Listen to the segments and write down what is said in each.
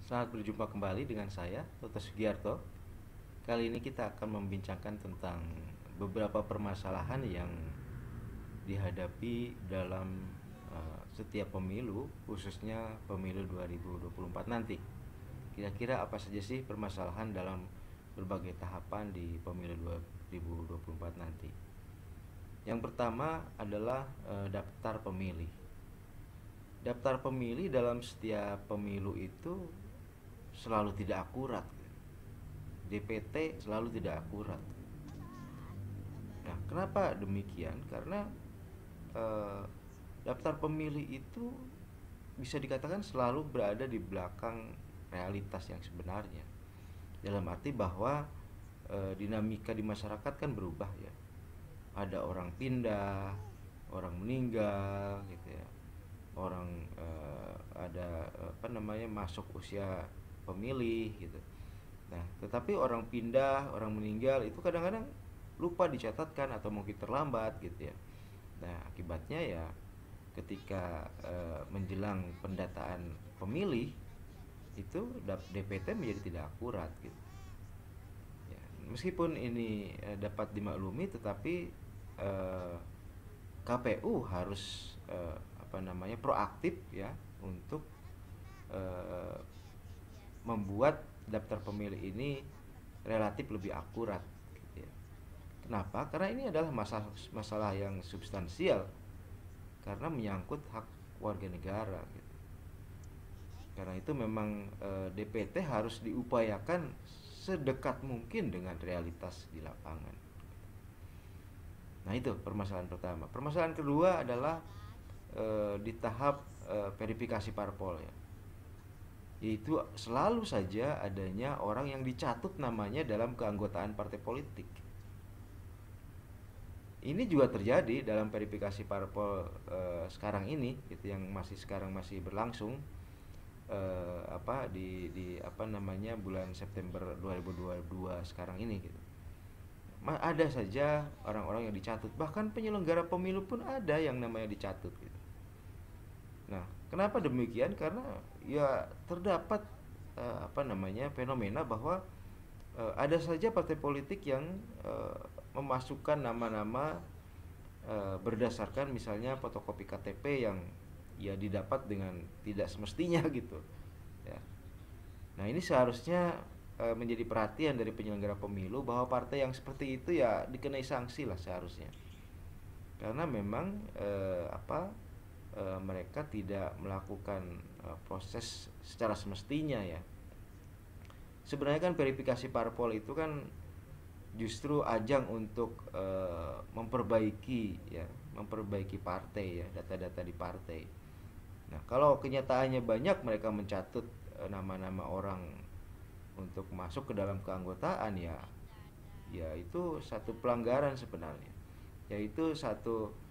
Selamat berjumpa kembali dengan saya, Toto Sugiarto. Kali ini kita akan membincangkan tentang beberapa permasalahan yang dihadapi dalam setiap pemilu, khususnya pemilu 2024 nanti. Kira-kira apa saja sih permasalahan dalam berbagai tahapan di pemilu 2024 nanti? Yang pertama adalah daftar pemilih. Daftar pemilih dalam setiap pemilu itu selalu tidak akurat. DPT selalu tidak akurat. Nah, kenapa demikian? Karena eh, daftar pemilih itu bisa dikatakan selalu berada di belakang realitas yang sebenarnya. Dalam arti bahwa dinamika di masyarakat kan berubah ya. Ada orang pindah, orang meninggal, gitu ya. Orang ada apa namanya masuk usia pemilih gitu. Nah, tetapi orang pindah, orang meninggal itu kadang-kadang lupa dicatatkan atau mungkin terlambat gitu ya. Nah, akibatnya ya ketika menjelang pendataan pemilih itu DPT menjadi tidak akurat gitu. Ya, meskipun ini dapat dimaklumi, tetapi eh, KPU harus apa namanya proaktif ya untuk eh, membuat daftar pemilih ini relatif lebih akurat gitu ya. Kenapa? Karena ini adalah masalah yang substansial karena menyangkut hak warga negara gitu. Karena itu memang DPT harus diupayakan sedekat mungkin dengan realitas di lapangan. Nah, itu permasalahan pertama. Permasalahan kedua adalah di tahap verifikasi parpol ya. Yaitu selalu saja adanya orang yang dicatut namanya dalam keanggotaan partai politik. Ini juga terjadi dalam verifikasi parpol sekarang ini, gitu, yang sekarang masih berlangsung di apa namanya bulan September 2022 sekarang ini gitu. Ada saja orang-orang yang dicatut, bahkan penyelenggara pemilu pun ada yang namanya dicatut gitu. Nah, kenapa demikian? Karena ya terdapat apa namanya fenomena bahwa ada saja partai politik yang memasukkan nama-nama berdasarkan misalnya fotokopi KTP yang ya didapat dengan tidak semestinya gitu ya. Nah, ini seharusnya menjadi perhatian dari penyelenggara pemilu bahwa partai yang seperti itu ya dikenai sanksi lah seharusnya, karena memang mereka tidak melakukan proses secara semestinya ya. Sebenarnya kan verifikasi parpol itu kan justru ajang untuk memperbaiki partai ya, data-data di partai. Nah, kalau kenyataannya banyak mereka mencatut nama-nama orang untuk masuk ke dalam keanggotaan ya, ya itu satu pelanggaran sebenarnya. Yaitu satu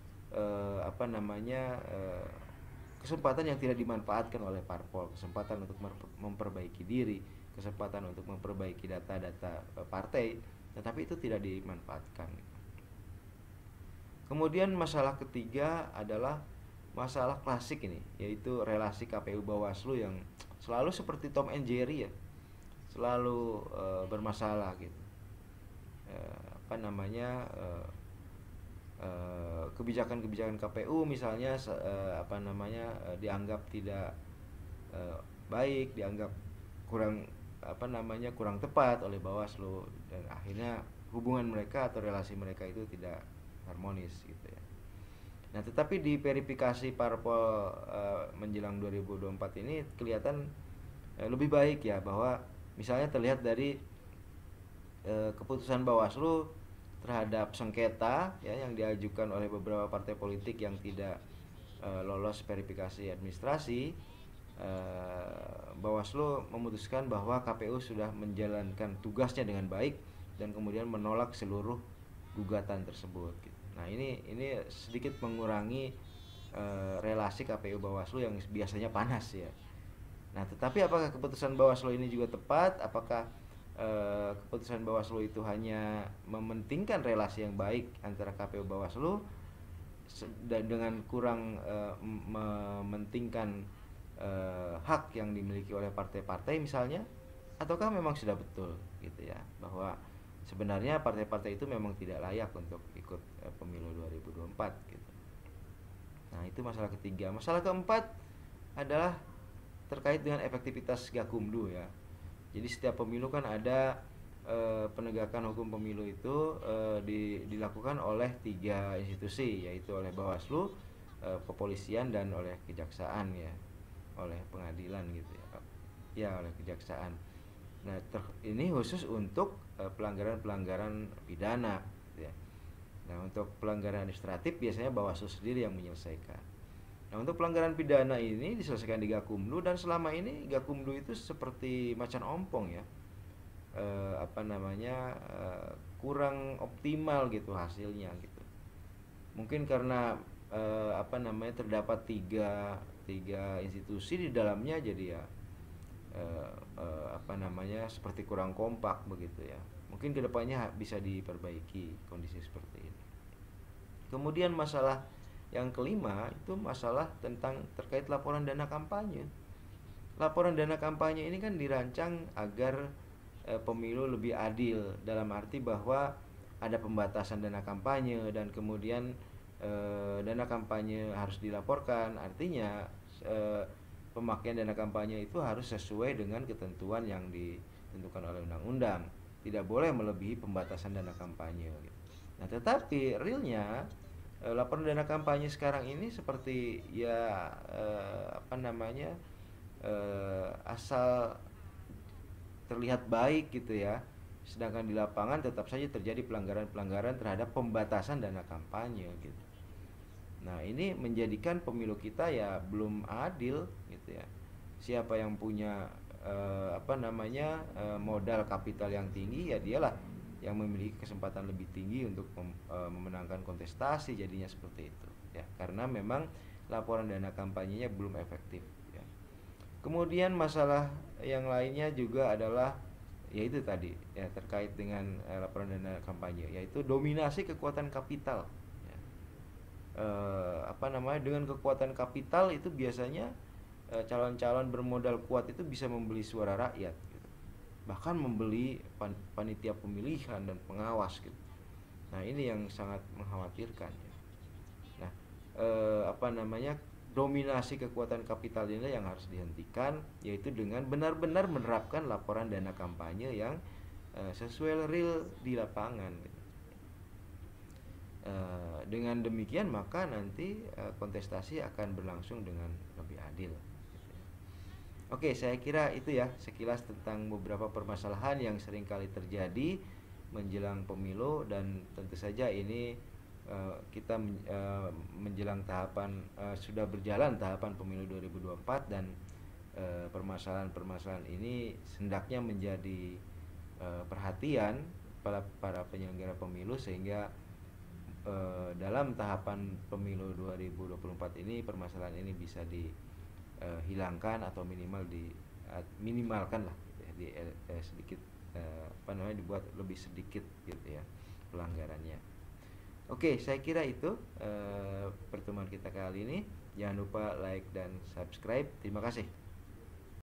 kesempatan yang tidak dimanfaatkan oleh parpol, kesempatan untuk memperbaiki diri, kesempatan untuk memperbaiki data-data partai, tetapi itu tidak dimanfaatkan. Kemudian masalah ketiga adalah masalah klasik ini, yaitu relasi KPU Bawaslu yang selalu seperti Tom and Jerry ya, selalu bermasalah gitu. Apa namanya kebijakan-kebijakan KPU misalnya dianggap tidak baik, dianggap kurang tepat oleh Bawaslu, dan akhirnya hubungan mereka atau relasi mereka itu tidak harmonis gitu ya. Nah, tetapi di verifikasi parpol menjelang 2024 ini kelihatan lebih baik ya, bahwa misalnya terlihat dari keputusan Bawaslu terhadap sengketa ya yang diajukan oleh beberapa partai politik yang tidak lolos verifikasi administrasi. Bawaslu memutuskan bahwa KPU sudah menjalankan tugasnya dengan baik dan kemudian menolak seluruh gugatan tersebut gitu. Nah, ini sedikit mengurangi relasi KPU Bawaslu yang biasanya panas ya. Nah, tetapi apakah keputusan Bawaslu ini juga tepat? Apakah keputusan Bawaslu itu hanya mementingkan relasi yang baik antara KPU Bawaslu dan dengan kurang mementingkan hak yang dimiliki oleh partai-partai misalnya, ataukah memang sudah betul gitu ya, bahwa sebenarnya partai-partai itu memang tidak layak untuk ikut pemilu 2024 gitu. Nah, itu masalah ketiga. Masalah keempat adalah terkait dengan efektivitas Gakumdu ya. Jadi setiap pemilu kan ada penegakan hukum pemilu itu dilakukan oleh 3 institusi, yaitu oleh Bawaslu, kepolisian, dan oleh kejaksaan ya, oleh pengadilan gitu ya. Ya, oleh kejaksaan. Nah, ini khusus untuk pelanggaran-pelanggaran pidana gitu ya. Nah, untuk pelanggaran administratif biasanya Bawaslu sendiri yang menyelesaikan. Nah, untuk pelanggaran pidana ini diselesaikan di Gakumdu, dan selama ini Gakumdu itu seperti macan ompong ya. Kurang optimal gitu hasilnya gitu. Mungkin karena terdapat tiga institusi di dalamnya, jadi ya seperti kurang kompak begitu ya. Mungkin kedepannya bisa diperbaiki kondisi seperti ini. Kemudian masalah yang kelima itu masalah terkait laporan dana kampanye. Laporan dana kampanye ini kan dirancang agar pemilu lebih adil, dalam arti bahwa ada pembatasan dana kampanye, dan kemudian dana kampanye harus dilaporkan. Artinya pemakaian dana kampanye itu harus sesuai dengan ketentuan yang ditentukan oleh undang-undang, tidak boleh melebihi pembatasan dana kampanye gitu. Nah, tetapi realnya laporan dana kampanye sekarang ini seperti ya asal terlihat baik gitu ya, sedangkan di lapangan tetap saja terjadi pelanggaran-pelanggaran terhadap pembatasan dana kampanye gitu. Nah, ini menjadikan pemilu kita ya belum adil gitu ya. Siapa yang punya modal kapital yang tinggi, ya dialah yang memiliki kesempatan lebih tinggi untuk memenangkan kontestasi, jadinya seperti itu ya, karena memang laporan dana kampanyenya belum efektif ya. Kemudian masalah yang lainnya juga adalah yaitu tadi ya, terkait dengan laporan dana kampanye, yaitu dominasi kekuatan kapital ya. Dengan kekuatan kapital itu biasanya calon-calon bermodal kuat itu bisa membeli suara rakyat gitu. Bahkan membeli panitia pemilihan dan pengawas gitu. Nah, ini yang sangat mengkhawatirkan ya. Nah, dominasi kekuatan kapital ini yang harus dihentikan, yaitu dengan benar-benar menerapkan laporan dana kampanye yang sesuai real di lapangan gitu. Dengan demikian maka nanti kontestasi akan berlangsung dengan lebih adil gitu ya. Oke, saya kira itu ya sekilas tentang beberapa permasalahan yang seringkali terjadi menjelang pemilu, dan tentu saja ini kita menjelang tahapan sudah berjalan tahapan pemilu 2024, dan permasalahan-permasalahan ini hendaknya menjadi perhatian para penyelenggara pemilu, sehingga dalam tahapan pemilu 2024 ini permasalahan ini bisa dihilangkan atau minimalkan lah ya, sedikit dibuat lebih sedikit gitu ya pelanggarannya. Oke, saya kira itu pertemuan kita kali ini. Jangan lupa like dan subscribe. Terima kasih.